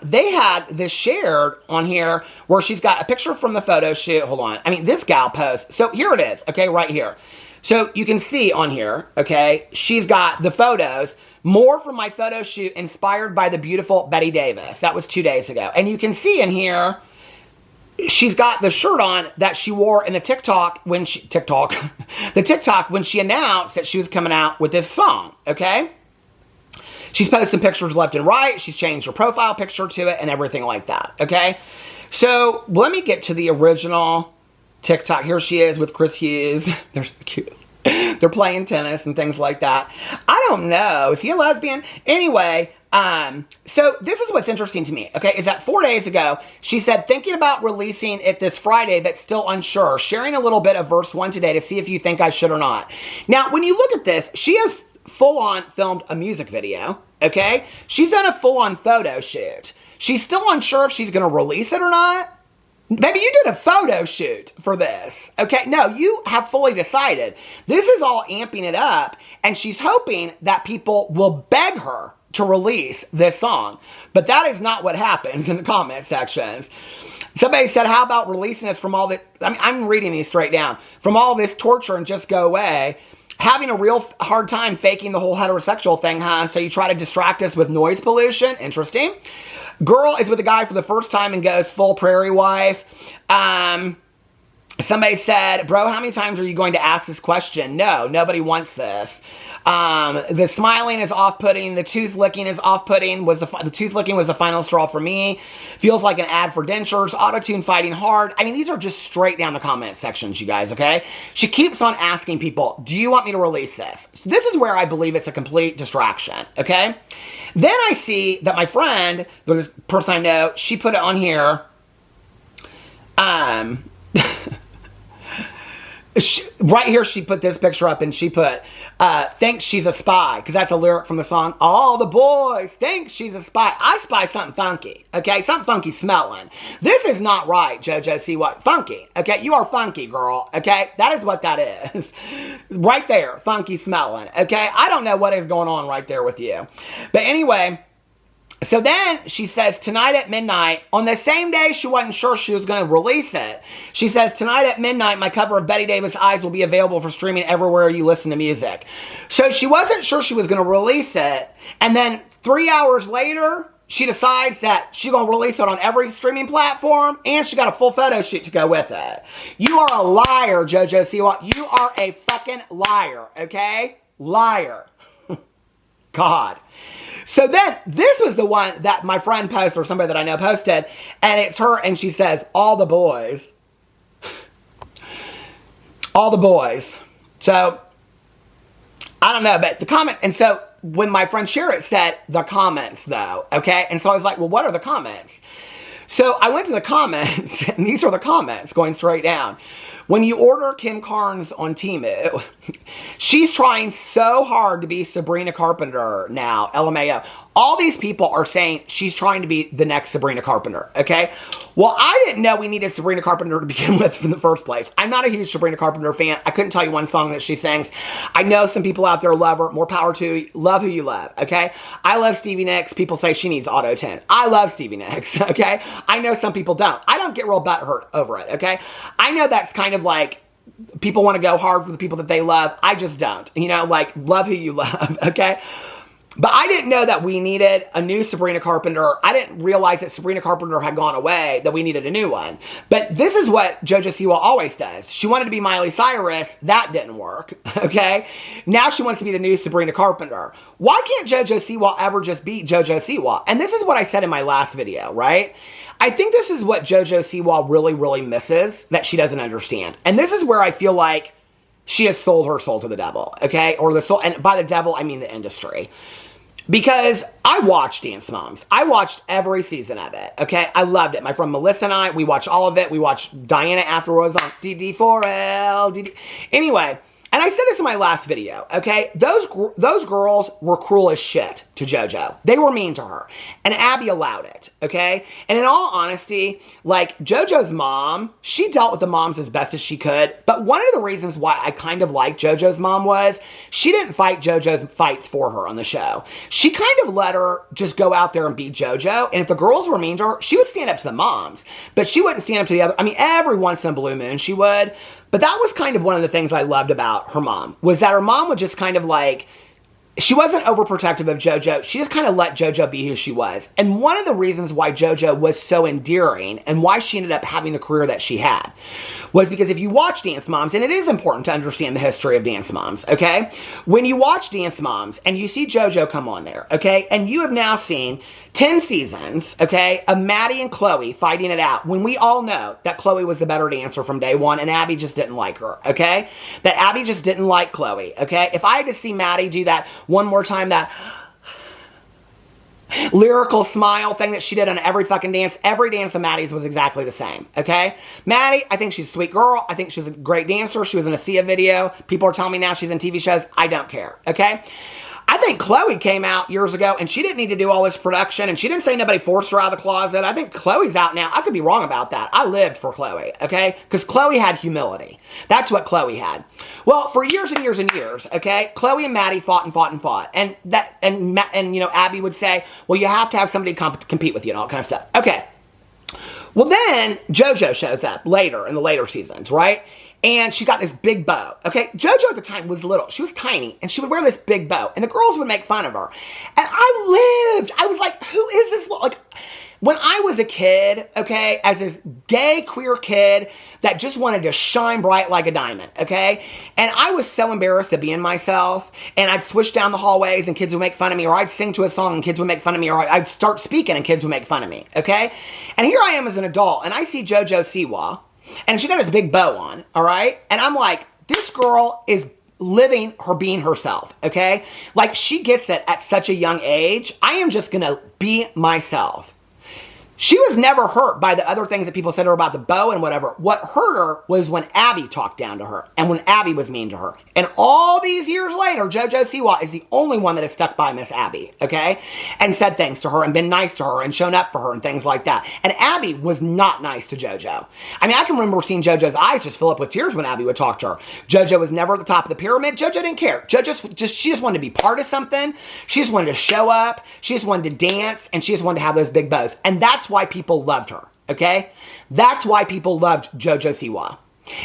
they had this shared on here where she's got a picture from the photo shoot. Hold on. I mean, this gal posts. So here it is, okay, right here. So you can see on here, okay, she's got the photos, more from my photo shoot inspired by the beautiful Betty Davis. That was 2 days ago. And you can see in here, she's got the shirt on that she wore in the TikTok when she announced that she was coming out with this song, okay? She's posting pictures left and right. She's changed her profile picture to it and everything like that, okay? So let me get to the original TikTok. Here she is with Chris Hughes. They're so cute. They're playing tennis and things like that. I don't know. Is he a lesbian? Anyway, so this is what's interesting to me, okay, is that 4 days ago, she said, thinking about releasing it this Friday, but still unsure. Sharing a little bit of verse 1 today to see if you think I should or not. Now, when you look at this, she has full-on filmed a music video, okay? She's done a full-on photo shoot. She's still unsure if she's going to release it or not. Maybe you did a photo shoot for this. Okay, no, you have fully decided. This is all amping it up, and she's hoping that people will beg her to release this song. But that is not what happens in the comment sections. Somebody said, how about releasing this from all this? I mean, I'm reading these straight down. From all this torture and just go away. Having a real hard time faking the whole heterosexual thing, huh? So you try to distract us with noise pollution? Interesting. Girl is with a guy for the first time and goes full prairie wife. Somebody said, bro, how many times are you going to ask this question? No, nobody wants this. The smiling is off-putting. The tooth licking is off-putting. The tooth licking was the final straw for me. Feels like an ad for dentures. Auto-tune fighting hard. I mean, these are just straight down the comment sections, you guys, okay? She keeps on asking people, do you want me to release this? This is where I believe it's a complete distraction, okay? Then I see that my friend, this person I know, she put it on here. Right here, she put this picture up and she put, thinks she's a spy, because that's a lyric from the song, all the boys think she's a spy. I spy something funky, okay? Something funky smelling. This is not right, JoJo Siwa. Funky, okay? You are funky, girl, okay? That is what that is. Right there, funky smelling, okay? I don't know what is going on right there with you. But anyway, so then she says, tonight at midnight, on the same day she wasn't sure she was going to release it. She says, tonight at midnight, my cover of Betty Davis' Eyes will be available for streaming everywhere you listen to music. So she wasn't sure she was going to release it. And then 3 hours later, she decides that she's going to release it on every streaming platform. And she got a full photo shoot to go with it. You are a liar, JoJo Siwa. You are a fucking liar, okay? Liar. God. So then, this was the one that my friend posted, or somebody that I know posted, and it's her, and she says, all the boys. All the boys. So, I don't know, but the comment, and so, when my friend shared it, said, the comments, though, okay? And so I was like, well, what are the comments? So, I went to the comments, and these are the comments, going straight down. When you order Kim Carnes on Temu, she's trying so hard to be Sabrina Carpenter now, LMAO. All these people are saying she's trying to be the next Sabrina Carpenter, okay? Well, I didn't know we needed Sabrina Carpenter to begin with in the first place. I'm not a huge Sabrina Carpenter fan. I couldn't tell you one song that she sings. I know some people out there love her. More power to you. Love who you love, okay? I love Stevie Nicks. People say she needs auto-tune. I love Stevie Nicks, okay? I know some people don't. I don't get real butthurt over it, okay? I know that's kind of like, people want to go hard for the people that they love. I just don't. You know, like, love who you love, okay? But I didn't know that we needed a new Sabrina Carpenter. I didn't realize that Sabrina Carpenter had gone away, that we needed a new one. But this is what JoJo Siwa always does. She wanted to be Miley Cyrus. That didn't work, okay? Now she wants to be the new Sabrina Carpenter. Why can't JoJo Siwa ever just be JoJo Siwa? And this is what I said in my last video, right? I think this is what JoJo Siwa really, really misses that she doesn't understand. And this is where I feel like she has sold her soul to the devil, okay? Or the soul, and by the devil, I mean the industry. Because I watched Dance Moms. I watched every season of it, okay? I loved it. My friend Melissa and I, we watched all of it. We watched Diana afterwards on DD4L, DD. Anyway, and I said this in my last video, okay? Those girls were cruel as shit to JoJo. They were mean to her. And Abby allowed it, okay? And in all honesty, like, JoJo's mom, she dealt with the moms as best as she could. But one of the reasons why I kind of liked JoJo's mom was she didn't fight JoJo's fights for her on the show. She kind of let her just go out there and be JoJo. And if the girls were mean to her, she would stand up to the moms. But she wouldn't stand up to the other. I mean, every once in a blue moon she would. But that was kind of one of the things I loved about her mom, was that her mom would just kind of like she wasn't overprotective of JoJo. She just kind of let JoJo be who she was. And one of the reasons why JoJo was so endearing and why she ended up having the career that she had was because if you watch Dance Moms, and it is important to understand the history of Dance Moms, okay? When you watch Dance Moms and you see JoJo come on there, okay? And you have now seen 10 seasons, okay, of Maddie and Chloe fighting it out when we all know that Chloe was the better dancer from day one and Abby just didn't like her, okay? That Abby just didn't like Chloe, okay? If I had to see Maddie do that one more time, that lyrical smile thing that she did on every fucking dance, every dance of Maddie's was exactly the same, okay? Maddie, I think she's a sweet girl. I think she's a great dancer. She was in a Sia video. People are telling me now she's in TV shows. I don't care, okay? I think Chloe came out years ago and she didn't need to do all this production and she didn't say nobody forced her out of the closet. I think Chloe's out now. I could be wrong about that. I lived for Chloe, okay? Because Chloe had humility. That's what Chloe had. Well, for years and years and years, okay, Chloe and Maddie fought and fought and fought. And you know, Abby would say, well, you have to have somebody compete with you and all that kind of stuff. Okay. Well, then JoJo shows up later in the later seasons, right? And she got this big bow, okay? JoJo at the time was little. She was tiny, and she would wear this big bow, and the girls would make fun of her. And I was like, who is this? Like, when I was a kid, okay, as this gay, queer kid that just wanted to shine bright like a diamond, okay? And I was so embarrassed to be in myself, and I'd switch down the hallways, and kids would make fun of me, or I'd sing to a song, and kids would make fun of me, or I'd start speaking, and kids would make fun of me, okay? And here I am as an adult, and I see JoJo Siwa, and she got this big bow on, all right? And I'm like, this girl is living her being herself, okay? Like, she gets it at such a young age. I am just gonna be myself. She was never hurt by the other things that people said to her about the bow and whatever. What hurt her was when Abby talked down to her and when Abby was mean to her. And all these years later, JoJo Siwa is the only one that has stuck by Miss Abby, okay? And said things to her and been nice to her and shown up for her and things like that. And Abby was not nice to JoJo. I mean, I can remember seeing JoJo's eyes just fill up with tears when Abby would talk to her. JoJo was never at the top of the pyramid. JoJo didn't care. She just wanted to be part of something. She just wanted to show up. She just wanted to dance. And she just wanted to have those big bows. And that's why people loved her, okay? That's why people loved JoJo Siwa.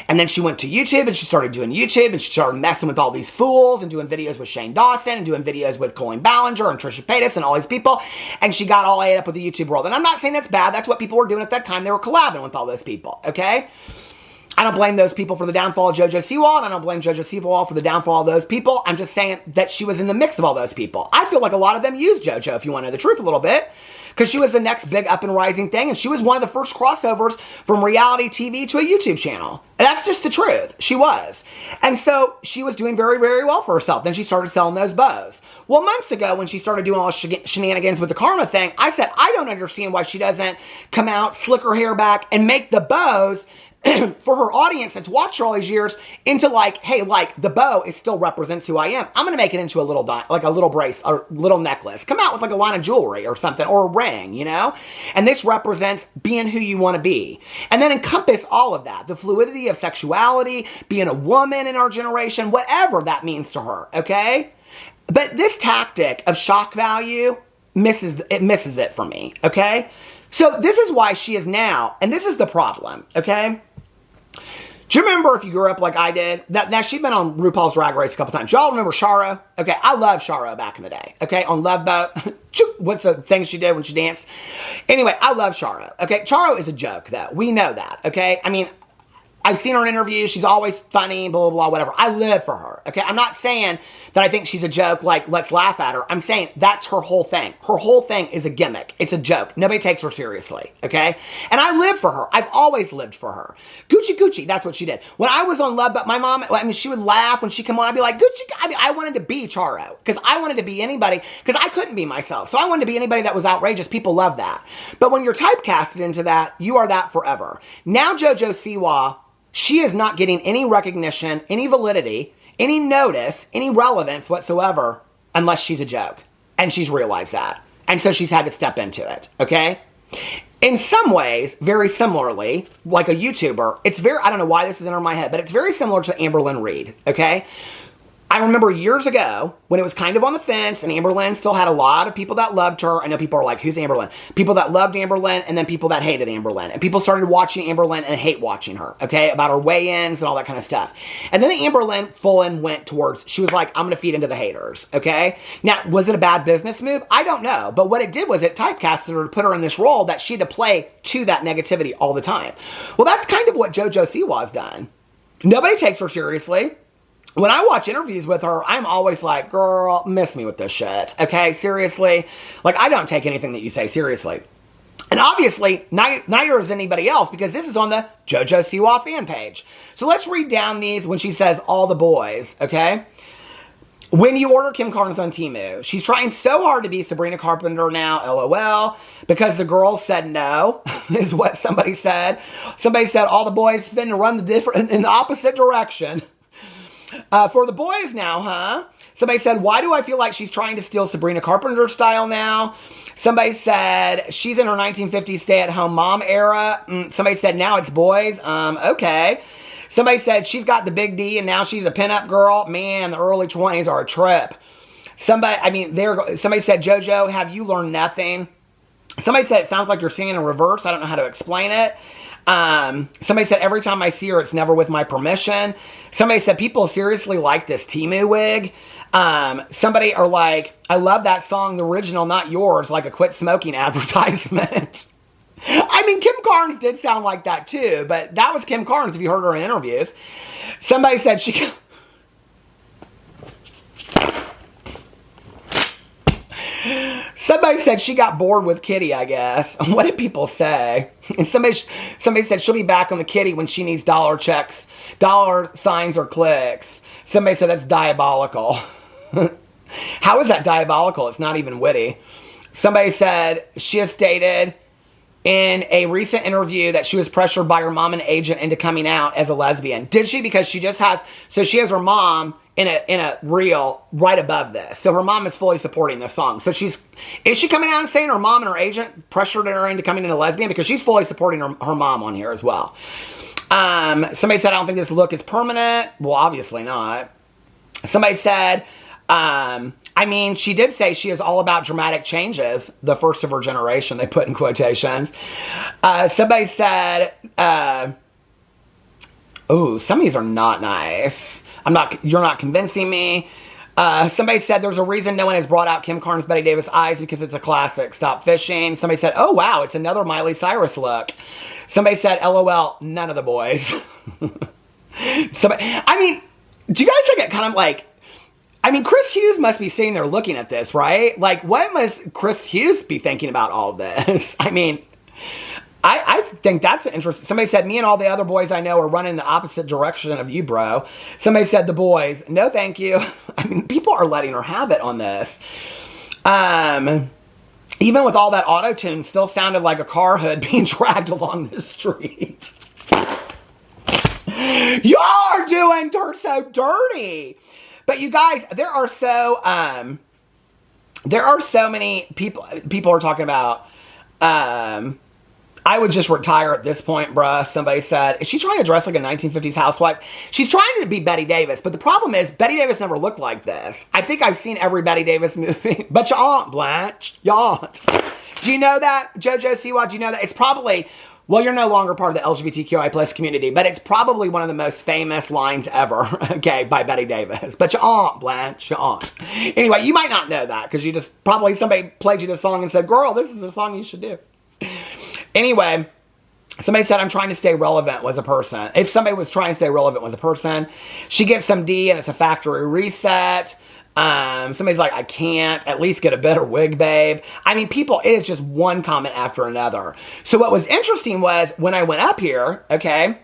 And then she went to YouTube and she started doing YouTube and she started messing with all these fools and doing videos with Shane Dawson and doing videos with Colleen Ballinger and Trisha Paytas and all these people. And she got all ate up with the YouTube world. And I'm not saying that's bad. That's what people were doing at that time. They were collabing with all those people, okay? I don't blame those people for the downfall of JoJo Siwa, and I don't blame JoJo Siwa for the downfall of those people. I'm just saying that she was in the mix of all those people. I feel like a lot of them used JoJo, if you want to know the truth a little bit, because she was the next big up and rising thing, and she was one of the first crossovers from reality TV to a YouTube channel. And that's just the truth. She was. And so she was doing very, very well for herself. Then she started selling those bows. Well, months ago, when she started doing all the shenanigans with the karma thing, I said, I don't understand why she doesn't come out, slick her hair back, and make the bows for her audience that's watched her all these years into like, hey, like the bow is still represents who I am. I'm going to make it into a little, like a little brace or little necklace. Come out with like a line of jewelry or something or a ring, you know? And this represents being who you want to be. And then encompass all of that. The fluidity of sexuality, being a woman in our generation, whatever that means to her, okay? But this tactic of shock value misses it for me, okay? So this is why she is now, and this is the problem, okay? Do you remember, if you grew up like I did, now she'd been on RuPaul's Drag Race a couple times. Y'all remember Sharo? Okay, I loved Sharo back in the day, okay, on Love Boat. What's the thing she did when she danced? Anyway, I love Sharo, okay? Sharo is a joke, though. We know that, okay? I mean, I've seen her in interviews. She's always funny, blah, blah, blah, whatever. I live for her, okay? I'm not saying that I think she's a joke, like, let's laugh at her. I'm saying that's her whole thing. Her whole thing is a gimmick. It's a joke. Nobody takes her seriously, okay? And I live for her. I've always lived for her. Gucci Gucci, that's what she did. When I was on Love, but my mom, I mean, she would laugh when she come on. I'd be like, Gucci, I mean, I wanted to be Charo, because I wanted to be anybody, because I couldn't be myself. So I wanted to be anybody that was outrageous. People love that. But when you're typecasted into that, you are that forever. Now JoJo Siwa, she is not getting any recognition, any validity, any notice, any relevance whatsoever unless she's a joke. And she's realized that. And so she's had to step into it, okay? In some ways, very similarly, like a YouTuber, it's very, I don't know why this is in my head, but it's very similar to Amberlynn Reid, okay? I remember years ago when it was kind of on the fence and Amberlynn still had a lot of people that loved her. I know people are like, who's Amberlynn? People that loved Amberlynn and then people that hated Amberlynn. And people started watching Amberlynn and hate watching her, okay? About her weigh-ins and all that kind of stuff. And then Amberlynn full-in went towards, she was like, I'm going to feed into the haters, okay? Now, was it a bad business move? I don't know. But what it did was it typecasted her to put her in this role that she had to play to that negativity all the time. Well, that's kind of what JoJo Siwa's done. Nobody takes her seriously. When I watch interviews with her, I'm always like, girl, miss me with this shit. Okay, seriously? Like, I don't take anything that you say seriously. And obviously, neither is anybody else because this is on the JoJo Siwa fan page. So let's read down these when she says all the boys, okay? When you order Kim Carnes on Temu, she's trying so hard to be Sabrina Carpenter now, LOL, because the girls said no, is what somebody said. Somebody said all the boys finna run in the opposite direction. For the boys now, huh? Somebody said, why do I feel like she's trying to steal Sabrina Carpenter style now? Somebody said, she's in her 1950s stay-at-home mom era. Somebody said, now it's boys. Okay. Somebody said, she's got the big D and now she's a pinup girl. Man, the early 20s are a trip. Somebody said, JoJo, have you learned nothing? Somebody said, it sounds like you're singing in reverse. I don't know how to explain it. Somebody said, every time I see her, it's never with my permission. Somebody said, people seriously like this Temu wig. Somebody are like, I love that song, the original, not yours, like a quit smoking advertisement. I mean, Kim Carnes did sound like that too, but that was Kim Carnes if you heard her in interviews. Somebody said she... Somebody said she got bored with Kitty, I guess. What did people say? And somebody said she'll be back on the Kitty when she needs dollar checks, dollar signs, or clicks. Somebody said that's diabolical. How is that diabolical? It's not even witty. Somebody said she has stated in a recent interview that she was pressured by her mom and agent into coming out as a lesbian. Did she? Because she just has, so she has her mom in a reel right above this. So her mom is fully supporting this song. So is she coming out and saying her mom and her agent pressured her into coming in a lesbian? Because she's fully supporting her mom on here as well. Somebody said, I don't think this look is permanent. Well, obviously not. Somebody said, I mean, she did say she is all about dramatic changes. The first of her generation, they put in quotations. Somebody said, ooh, some of these are not nice. You're not convincing me. Somebody said there's a reason no one has brought out Kim Carnes' Betty Davis eyes because it's a classic. Stop fishing. Somebody said, oh wow, it's another Miley Cyrus look. Somebody said, LOL, none of the boys. I mean, do you guys get kind of like, I mean, Chris Hughes must be sitting there looking at this, right? Like, what must Chris Hughes be thinking about all this? I mean, I think that's interesting. Somebody said, me and all the other boys I know are running the opposite direction of you, bro. Somebody said, the boys, no thank you. I mean, people are letting her have it on this. Even with all that auto-tune, still sounded like a car hood being dragged along the street. Y'all are doing her so dirty. But you guys, there are so many people are talking about, I would just retire at this point, bruh. Somebody said, is she trying to dress like a 1950s housewife? She's trying to be Betty Davis, but the problem is Betty Davis never looked like this. I think I've seen every Betty Davis movie, but you aren't, Blanche. You aren't. Do you know that, JoJo Siwa? Do you know that? It's probably, well, you're no longer part of the LGBTQI plus community, but it's probably one of the most famous lines ever, okay, by Betty Davis. But you aren't, Blanche. You aren't. Anyway, you might not know that because you just, probably somebody played you this song and said, girl, this is the song you should do. Anyway, somebody said, I'm trying to stay relevant was a person. If somebody was trying to stay relevant was a person, she gets some D and it's a factory reset. Somebody's like, I can't, at least get a better wig, babe. I mean, people, it is just one comment after another. So what was interesting was when I went up here, okay,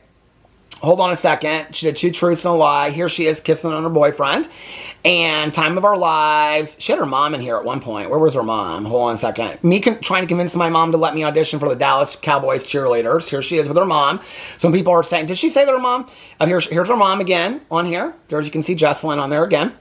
hold on a second. She did 2 truths and a lie. Here she is kissing on her boyfriend. And time of our lives. She had her mom in here at one point. Where was her mom? Hold on a second. Me trying to convince my mom to let me audition for the Dallas Cowboys cheerleaders. Here she is with her mom. Some people are saying, did she say that her mom? Here's her mom again on here. There you can see Jesselyn on there again.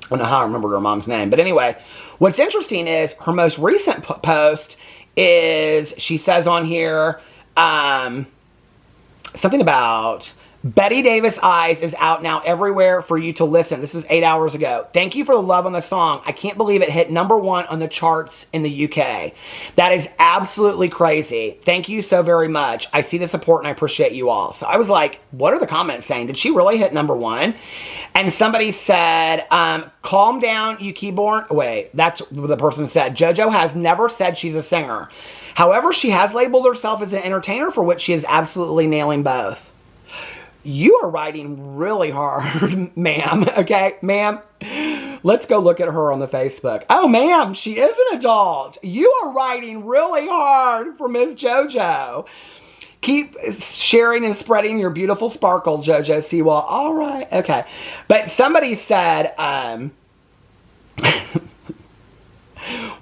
I don't know how I remembered her mom's name. But anyway, what's interesting is her most recent post is, she says on here, something about, Betty Davis Eyes is out now everywhere for you to listen. This is 8 hours ago. Thank you for the love on the song. I can't believe it hit #1 on the charts in the UK. That is absolutely crazy. Thank you so very much. I see the support and I appreciate you all. So I was like, what are the comments saying? Did she really hit #1? And somebody said, calm down, you keyboard. Wait, that's what the person said. JoJo has never said she's a singer. However, she has labeled herself as an entertainer, for which she is absolutely nailing both. You are writing really hard, ma'am. Okay, ma'am. Let's go look at her on the Facebook. Oh, ma'am, she is an adult. You are writing really hard for Miss JoJo. Keep sharing and spreading your beautiful sparkle, JoJo Siwa. All right, okay. But somebody said,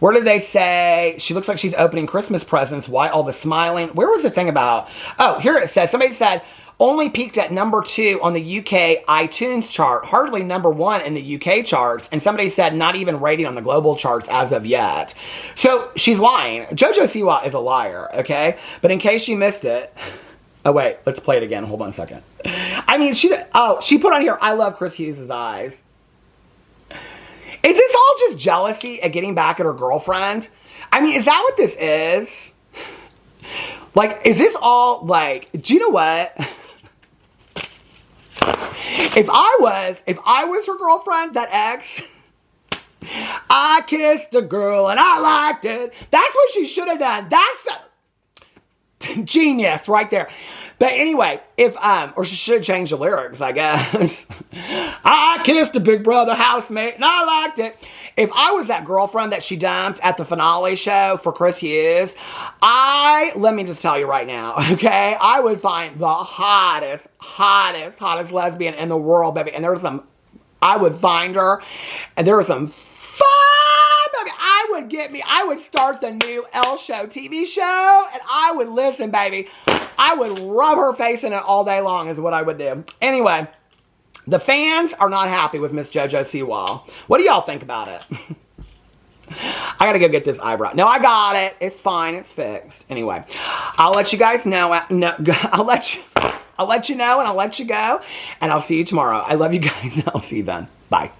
where did they say, she looks like she's opening Christmas presents. Why all the smiling? Where was the thing about? Oh, here it says, somebody said, only peaked at #2 on the UK iTunes chart, hardly #1 in the UK charts, and somebody said not even rating on the global charts as of yet. So she's lying. JoJo Siwa is a liar, okay? But in case you missed it, oh wait, let's play it again. Hold on a second. I mean, she put on here, I love Chris Hughes' eyes. Is this all just jealousy at getting back at her girlfriend? I mean, is that what this is? Like, is this all like, do you know what? If I was her girlfriend, that ex, I kissed a girl and I liked it. That's what she should have done. That's genius right there. But anyway, or she should change the lyrics, I guess. I kissed a big brother housemate and I liked it. If I was that girlfriend that she dumped at the finale show for Chris Hughes, let me just tell you right now, okay? I would find the hottest lesbian in the world, baby. And I would find her, and there was some fun, baby. I would start the new Elle Show TV show, and I would listen, baby. I would rub her face in it all day long is what I would do. Anyway. The fans are not happy with Miss JoJo Siwa. What do y'all think about it? I gotta go get this eyebrow. No, I got it. It's fine. It's fixed. Anyway, I'll let you guys know. I'll let you know, and I'll let you go. And I'll see you tomorrow. I love you guys. I'll see you then. Bye.